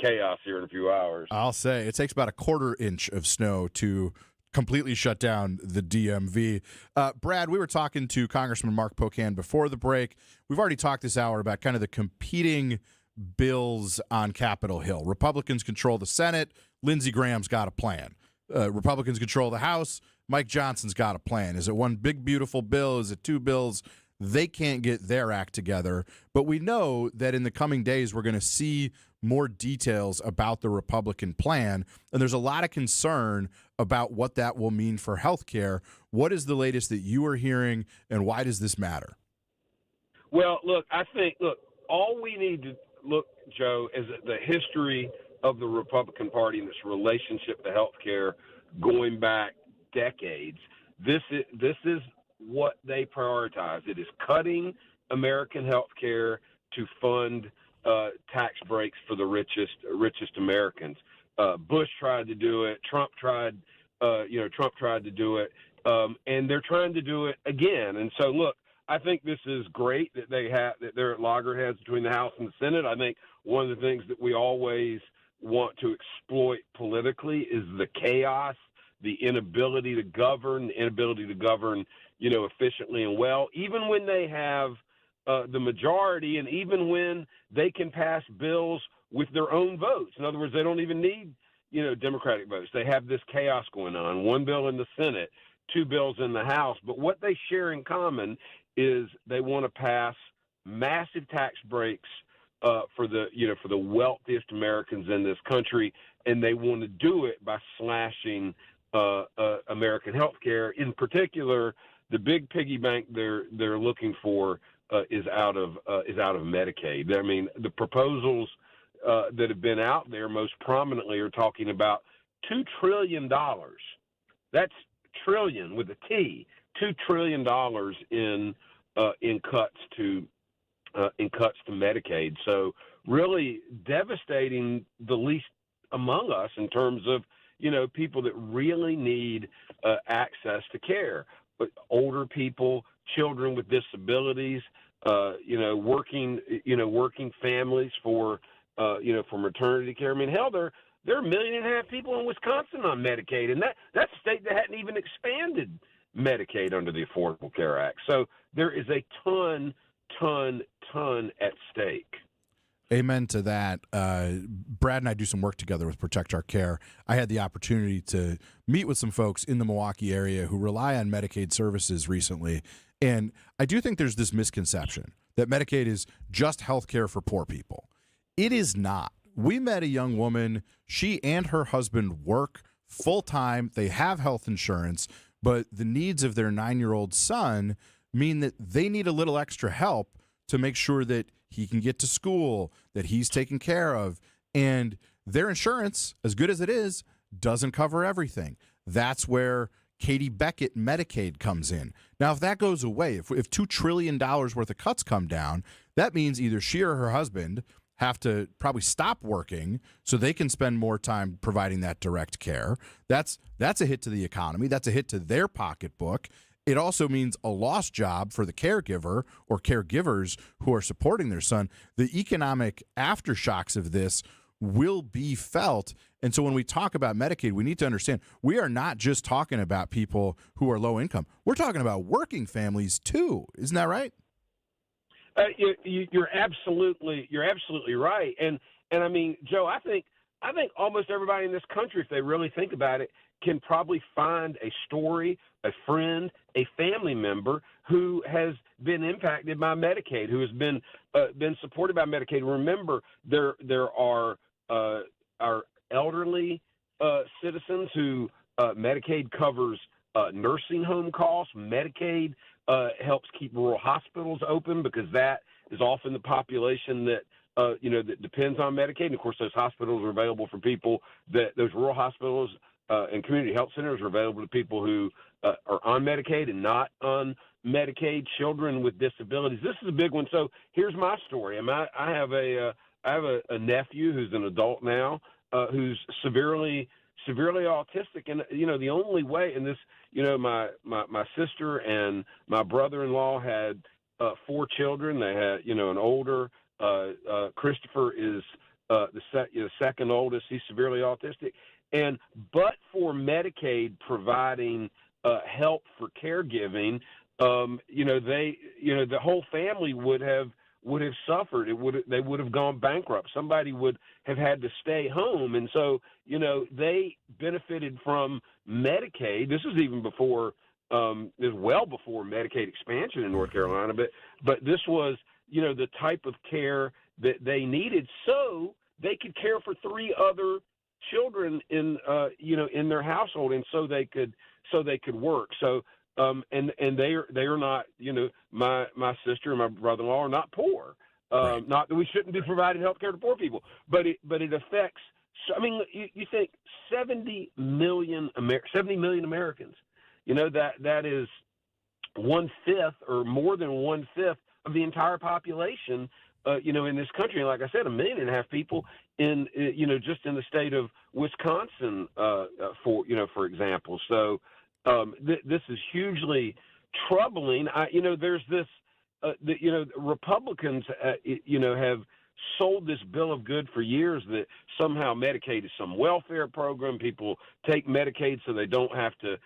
chaos here in a few hours. I'll say it takes about a 1/4 inch of snow to completely shut down the DMV. Brad, we were talking to Congressman Mark Pocan before the break. We've already talked this hour about kind of the competing bills on Capitol Hill. Republicans control the Senate. Lindsey Graham's got a plan. Republicans control the House. Mike Johnson's got a plan. Is it one big, beautiful bill? Is it 2 bills? They can't get their act together. But we know that in the coming days, we're going to see more details about the Republican plan, and there's a lot of concern about what that will mean for health care. What is the latest that you are hearing, and why does this matter? Well, I think all we need to look, Joe, is at the history of the Republican Party and its relationship to health care going back decades. This is what they prioritize. It is cutting American health care to fund tax breaks for the richest Americans. Bush tried to do it. Trump tried to do it, and they're trying to do it again. And so, look, I think this is great that they're at loggerheads between the House and the Senate. I think one of the things that we always want to exploit politically is the chaos, the inability to govern, efficiently and well, even when they have the majority, and even when they can pass bills with their own votes. In other words, they don't even need, Democratic votes. They have this chaos going on. One bill in the Senate, two bills in the House. But what they share in common is they want to pass massive tax breaks for the wealthiest Americans in this country, and they want to do it by slashing American health care. In particular, the big piggy bank they're looking for is out of Medicaid. I mean, the proposals that have been out there most prominently are talking about $2 trillion. That's trillion with a T. $2 trillion in cuts to Medicaid. So really devastating the least among us in terms of people that really need access to care. But older people, children with disabilities, working families for maternity care. I mean, hell, there are 1.5 million people in Wisconsin on Medicaid, and that's a state that hadn't even expanded Medicaid under the Affordable Care Act. So there is a ton at stake. Amen to that. Brad and I do some work together with Protect Our Care. I had the opportunity to meet with some folks in the Milwaukee area who rely on Medicaid services recently. And I do think there's this misconception that Medicaid is just health care for poor people. It is not. We met a young woman. She and her husband work full-time. They have health insurance, but the needs of their 9-year-old son mean that they need a little extra help to make sure that he can get to school, that he's taken care of. And their insurance, as good as it is, doesn't cover everything. That's where Katie Beckett Medicaid comes in. Now, if that goes away, if $2 trillion worth of cuts come down, that means either she or her husband have to probably stop working so they can spend more time providing that direct care. That's a hit to the economy. That's a hit to their pocketbook. It also means a lost job for the caregiver or caregivers who are supporting their son. The economic aftershocks of this will be felt. And so when we talk about Medicaid, we need to understand we are not just talking about people who are low income. We're talking about working families too. Isn't that right? You're absolutely right. And I mean, Joe, I think almost everybody in this country, if they really think about it, can probably find a story, a friend, a family member who has been impacted by Medicaid, who has been supported by Medicaid. Remember, there are our elderly citizens who Medicaid covers nursing home costs. Medicaid helps keep rural hospitals open because that is often the population that that depends on Medicaid. And of course, those hospitals are available for people those rural hospitals and community health centers are available to people who are on Medicaid and not on Medicaid. Children with disabilities. This is a big one. So here's my story. I have a nephew who's an adult now who's severely autistic, and the only way. And this, my sister and my brother-in-law had 4 children. They had an older Christopher is the second oldest. He's severely autistic. But for Medicaid providing help for caregiving, the whole family would have suffered. They would have gone bankrupt. Somebody would have had to stay home, and so they benefited from Medicaid. This was even before, this was well before Medicaid expansion in North Carolina. But this was the type of care that they needed. So they could care for 3 other children in their household, and so they could work. So and they are not, my sister and my brother-in-law are not poor. Right. Not that we shouldn't be providing health care to poor people, but it affects. So, I mean, you think 70 million Americans. That is 1/5 or more than 1/5 of the entire population. In this country, and like I said, 1.5 million people in just in the state of Wisconsin, for example. So this is hugely troubling. There's this. Republicans, have sold this bill of good for years that somehow Medicaid is some welfare program. People take Medicaid so they don't have to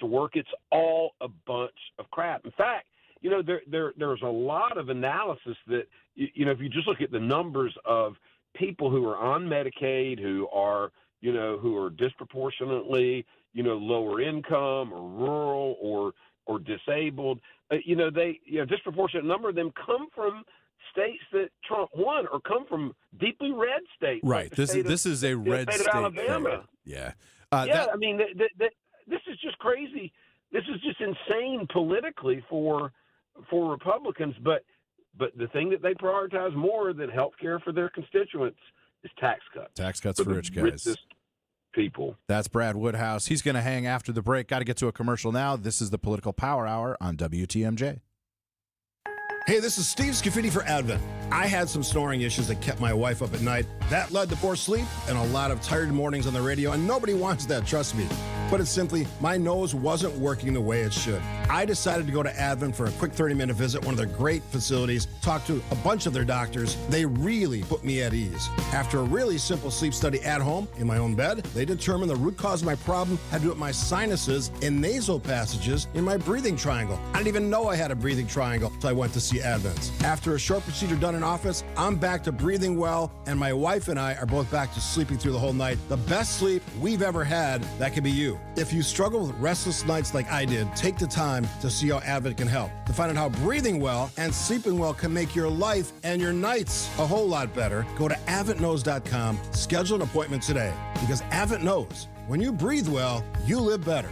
work. It's all a bunch of crap. In fact, there's a lot of analysis that, if you just look at the numbers of people who are on Medicaid, who are disproportionately, lower income or rural or disabled, disproportionate number of them come from states that Trump won or come from deeply red states. Right. Like This is a red state. Alabama. Yeah. I mean, this is just crazy. This is just insane politically for Republicans. But the thing that they prioritize more than health care for their constituents is tax cuts. Tax cuts for rich guys. Richest people. That's Brad Woodhouse. He's going to hang after the break. Got to get to a commercial now. This is the Political Power Hour on WTMJ. Hey, this is Steve Scafidi for Advent. I had some snoring issues that kept my wife up at night. That led to poor sleep and a lot of tired mornings on the radio, and nobody wants that, trust me. But it's simply, my nose wasn't working the way it should. I decided to go to Advent for a quick 30-minute visit, one of their great facilities, talk to a bunch of their doctors. They really put me at ease. After a really simple sleep study at home, in my own bed, they determined the root cause of my problem had to do with my sinuses and nasal passages in my breathing triangle. I didn't even know I had a breathing triangle, so I went to see Advent. After a short procedure done in office, I'm back to breathing well, and my wife and I are both back to sleeping through the whole night. The best sleep we've ever had, that could be you. If you struggle with restless nights like I did, take the time to see how Advent can help. To find out how breathing well and sleeping well can make your life and your nights a whole lot better, go to AdventKnows.com, schedule an appointment today. Because Advent knows, when you breathe well, you live better.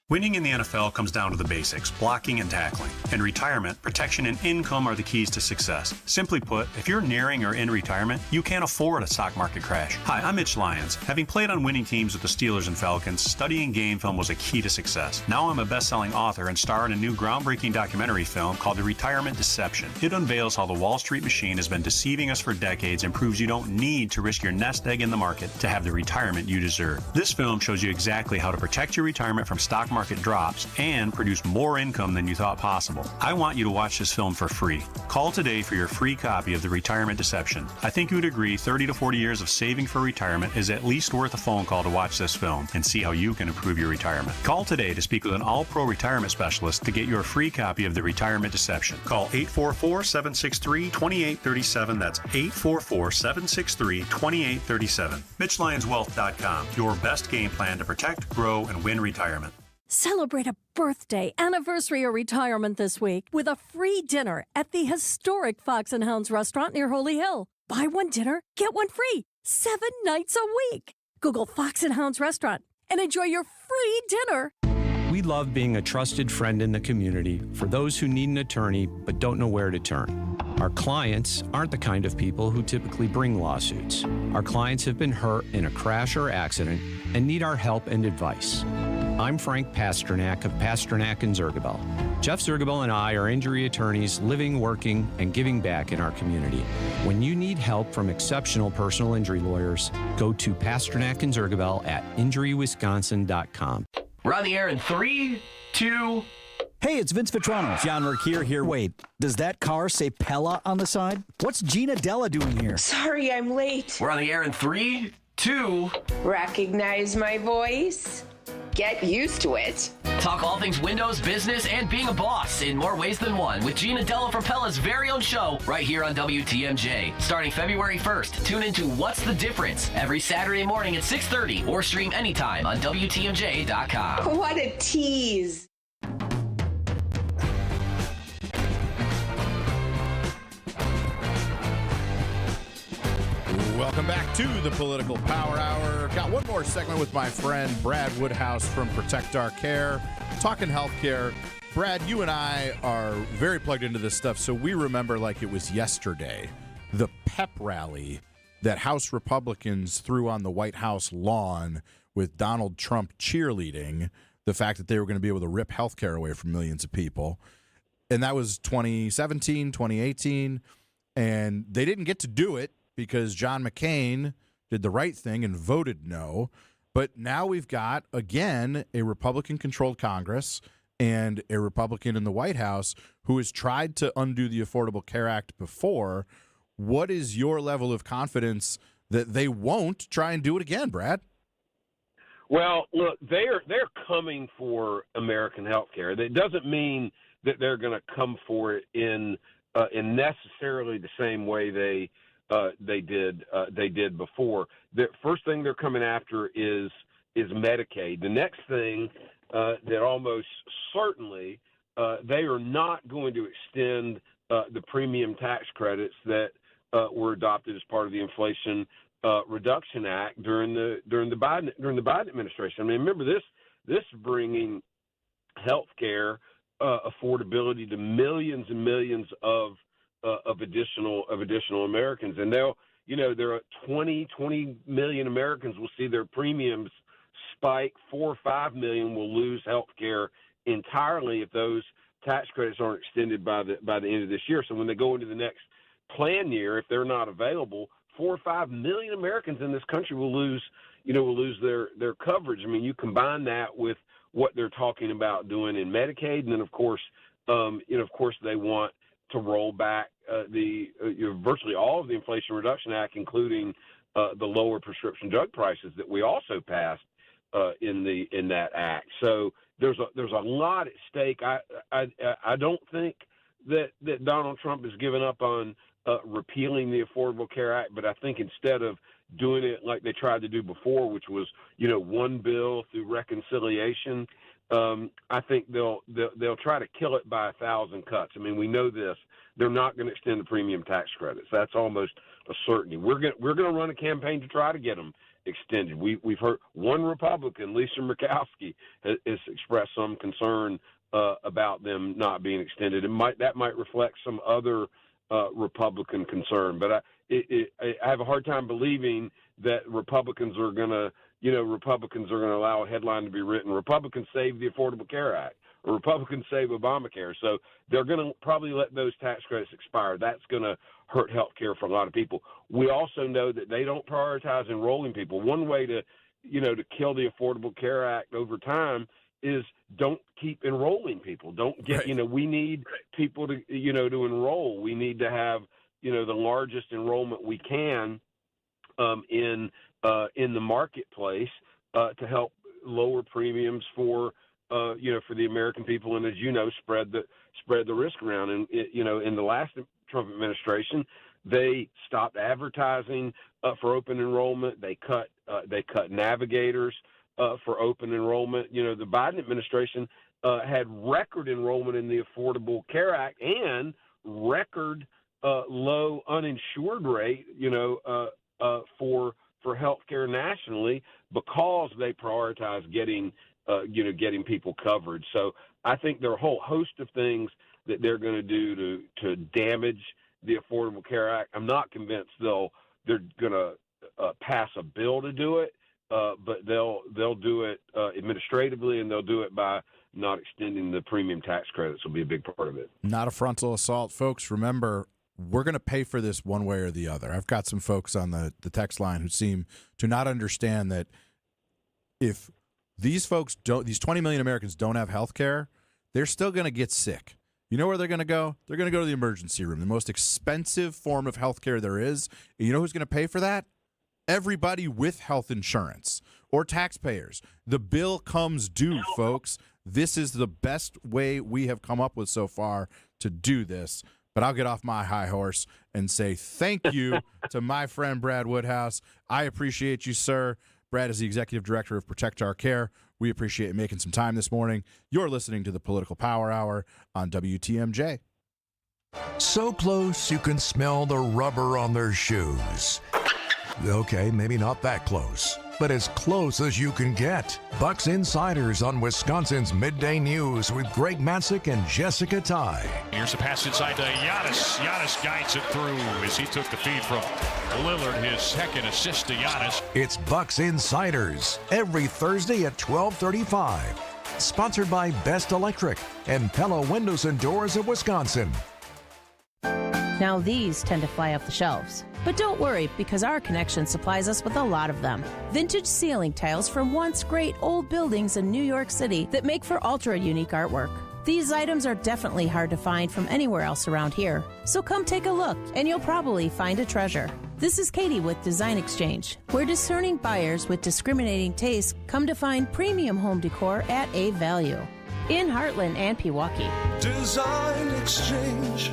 Winning in the NFL comes down to the basics, blocking and tackling. In retirement, protection and income are the keys to success. Simply put, if you're nearing or in retirement, you can't afford a stock market crash. Hi, I'm Mitch Lyons. Having played on winning teams with the Steelers and Falcons, studying game film was a key to success. Now I'm a best-selling author and star in a new groundbreaking documentary film called The Retirement Deception. It unveils how the Wall Street machine has been deceiving us for decades and proves you don't need to risk your nest egg in the market to have the retirement you deserve. This film shows you exactly how to protect your retirement from stock market drops and produce more income than you thought possible. I want you to watch this film for free. Call today for your free copy of The Retirement Deception. I think you would agree 30 to 40 years of saving for retirement is at least worth a phone call to watch this film and see how you can improve your retirement. Call today to speak with an all-pro retirement specialist to get your free copy of The Retirement Deception. Call 844-763-2837. That's 844-763-2837. MitchLyonsWealth.com. Your best game plan to protect, grow, and win retirement. Celebrate a birthday, anniversary, or retirement this week with a free dinner at the historic Fox and Hounds restaurant near Holy Hill. Buy one dinner, get one free, 7 nights a week. Google Fox and Hounds restaurant and enjoy your free dinner. We love being a trusted friend in the community for those who need an attorney but don't know where to turn. Our clients aren't the kind of people who typically bring lawsuits. Our clients have been hurt in a crash or accident and need our help and advice. I'm Frank Pasternak of Pasternak and Zergabel. Jeff Zergabel and I are injury attorneys living, working, and giving back in our community. When you need help from exceptional personal injury lawyers, go to Pasternak and Zergabel at injurywisconsin.com. We're on the air in 3, 2... Hey, it's Vince Vitrano. John Mercure here. Wait, does that car say Pella on the side? What's Gina Della doing here? Sorry, I'm late. We're on the air in 3, 2... Recognize my voice? Get used to it. Talk all things Windows, business, and being a boss in more ways than one with Gina Della from Pella's very own show right here on WTMJ. Starting February 1st, tune into What's the Difference every Saturday morning at 6:30 or stream anytime on WTMJ.com. What a tease. Welcome back to the Political Power Hour. Got one more segment with my friend Brad Woodhouse from Protect Our Care, talking healthcare. Brad, you and I are very plugged into this stuff, so we remember like it was yesterday, the pep rally that House Republicans threw on the White House lawn with Donald Trump cheerleading the fact that they were going to be able to rip healthcare away from millions of people. And that was 2017, 2018, and they didn't get to do it because John McCain did the right thing and voted no. But now we've got, again, a Republican-controlled Congress and a Republican in the White House who has tried to undo the Affordable Care Act before. What is your level of confidence that they won't try and do it again, Brad? Well, look, they're coming for American health care. That doesn't mean that they're going to come for it in necessarily the same way they did before. The first thing they're coming after is Medicaid. The next thing that almost certainly they are not going to extend the premium tax credits that were adopted as part of the Inflation Reduction Act during the Biden administration. I mean, remember this is bringing health care affordability to millions and millions of additional Americans, and there are 20 million Americans will see their premiums spike. 4 or 5 million will lose health care entirely if those tax credits aren't extended by the end of this year. So when they go into the next plan year, if they're not available, 4 or 5 million Americans in this country will lose their coverage. I mean, you combine that with what they're talking about doing in Medicaid, and then of course they want to roll back virtually all of the Inflation Reduction Act, including the lower prescription drug prices that we also passed in that act. So there's a lot at stake. I don't think that Donald Trump has given up on repealing the Affordable Care Act, but I think instead of doing it like they tried to do before, which was one bill through reconciliation, I think they'll try to kill it by 1,000 cuts. I mean, we know this. They're not going to extend the premium tax credits. That's almost a certainty. We're going to run a campaign to try to get them extended. We've heard one Republican, Lisa Murkowski, has expressed some concern about them not being extended. That might reflect some other Republican concern, but I have a hard time believing that Republicans are going to allow a headline to be written, Republicans save the Affordable Care Act, or Republicans save Obamacare. So they're going to probably let those tax credits expire. That's going to hurt health care for a lot of people. We also know that they don't prioritize enrolling people. One way to kill the Affordable Care Act over time is don't keep enrolling people. Don't get, we need people to enroll. We need to have, the largest enrollment we can in the marketplace to help lower premiums for the American people, and as you know, spread the risk around. And in the last Trump administration, they stopped advertising for open enrollment. They cut navigators for open enrollment. The Biden administration had record enrollment in the Affordable Care Act and record low uninsured rate, for health care nationally, because they prioritize getting people covered. So I think there are a whole host of things that they're going to do to damage the Affordable Care Act. I'm not convinced they're going to pass a bill to do it, but they'll do it administratively, and they'll do it by not extending the premium tax credits. Will be a big part of it. Not a frontal assault, folks. Remember, we're going to pay for this one way or the other. I've got some folks on the text line who seem to not understand that if these 20 million Americans don't have health care, they're still going to get sick. You know where they're going to go? They're going to go to the emergency room, the most expensive form of health care there is. And you know who's going to pay for that? Everybody with health insurance or taxpayers. The bill comes due, folks. This is the best way we have come up with so far to do this. But I'll get off my high horse and say thank you to my friend Brad Woodhouse. I appreciate you, sir. Brad is the executive director of Protect Our Care. We appreciate you making some time this morning. You're listening to the Political Power Hour on WTMJ. So close you can smell the rubber on their shoes. Okay, maybe not that close, but as close as you can get. Bucks Insiders on Wisconsin's Midday News with Greg Matzik and Jessica Ty. Here's a pass inside to Giannis. Giannis guides it through as he took the feed from Lillard, his second assist to Giannis. It's Bucks Insiders every Thursday at 12:35. Sponsored by Best Electric and Pella Windows and Doors of Wisconsin. Now these tend to fly off the shelves. But don't worry, because our connection supplies us with a lot of them. Vintage ceiling tiles from once great old buildings in New York City that make for ultra-unique artwork. These items are definitely hard to find from anywhere else around here. So come take a look, and you'll probably find a treasure. This is Katie with Design Exchange, where discerning buyers with discriminating tastes come to find premium home decor at a value. In Heartland and Pewaukee. Design Exchange.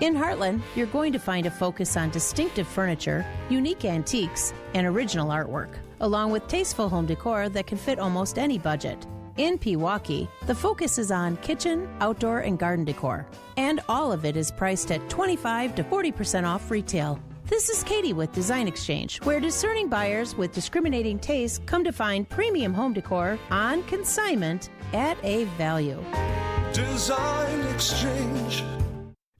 In Heartland, you're going to find a focus on distinctive furniture, unique antiques, and original artwork, along with tasteful home decor that can fit almost any budget. In Pewaukee, the focus is on kitchen, outdoor, and garden decor, and all of it is priced at 25 to 40% off retail. This is Katie with Design Exchange, where discerning buyers with discriminating tastes come to find premium home decor on consignment at a value. Design Exchange.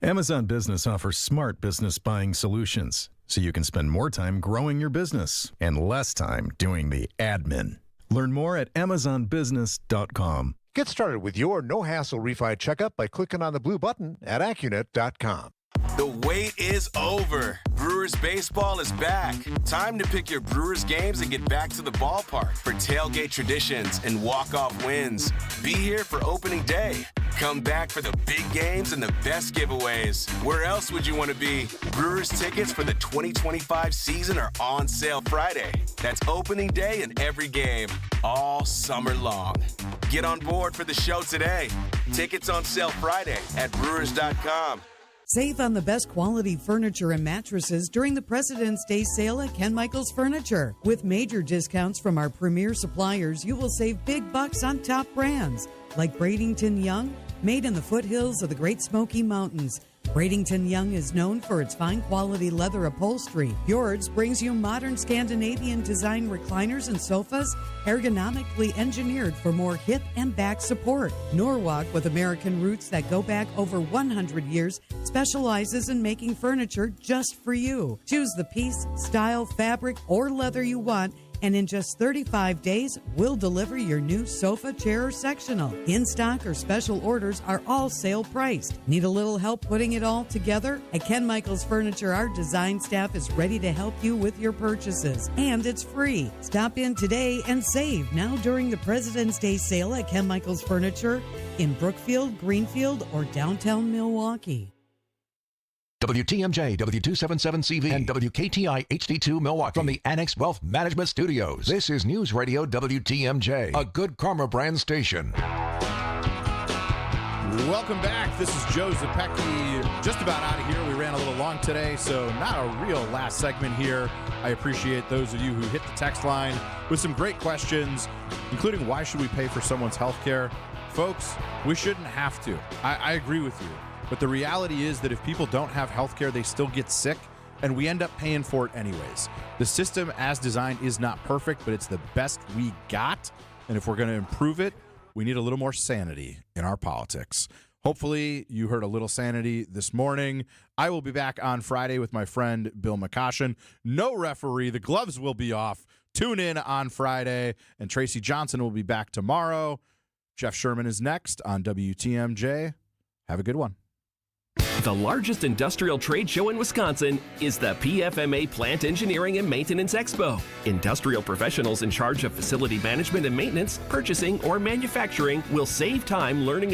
Amazon Business offers smart business buying solutions, so you can spend more time growing your business and less time doing the admin. Learn more at amazonbusiness.com. Get started with your no-hassle refi checkup by clicking on the blue button at Accunet.com. The wait is over. Brewers baseball is back. Time to pick your Brewers games and get back to the ballpark for tailgate traditions and walk-off wins. Be here for opening day. Come back for the big games and the best giveaways. Where else would you want to be? Brewers tickets for the 2025 season are on sale Friday. That's opening day and every game, all summer long. Get on board for the show today. Tickets on sale Friday at Brewers.com. Save on the best quality furniture and mattresses during the President's Day sale at Ken Michaels Furniture. With major discounts from our premier suppliers, you will save big bucks on top brands like Bradenton Young, made in the foothills of the Great Smoky Mountains. Bradenton Young is known for its fine quality leather upholstery. Fjords brings you modern Scandinavian design recliners and sofas, ergonomically engineered for more hip and back support. Norwalk, with American roots that go back over 100 years, specializes in making furniture just for you. Choose the piece, style, fabric, or leather you want, and in just 35 days, we'll deliver your new sofa, chair, or sectional. In-stock or special orders are all sale priced. Need a little help putting it all together? At Ken Michaels Furniture, our design staff is ready to help you with your purchases, and it's free. Stop in today and save now during the President's Day sale at Ken Michaels Furniture in Brookfield, Greenfield, or downtown Milwaukee. WTMJ, W277CV, and WKTI HD2 Milwaukee from the Annex Wealth Management Studios. This is News Radio WTMJ, a Good Karma brand station. Welcome back. This is Joe Zepecki. Just about out of here. We ran a little long today, so not a real last segment here. I appreciate those of you who hit the text line with some great questions, including why should we pay for someone's health care? Folks, we shouldn't have to. I agree with you. But the reality is that if people don't have health care, they still get sick, and we end up paying for it anyways. The system as designed is not perfect, but it's the best we got. And if we're going to improve it, we need a little more sanity in our politics. Hopefully, you heard a little sanity this morning. I will be back on Friday with my friend Bill McCoshen. No referee. The gloves will be off. Tune in on Friday. And Tracy Johnson will be back tomorrow. Jeff Sherman is next on WTMJ. Have a good one. The largest industrial trade show in Wisconsin is the PFMA Plant Engineering and Maintenance Expo. Industrial professionals in charge of facility management and maintenance, purchasing, or manufacturing will save time learning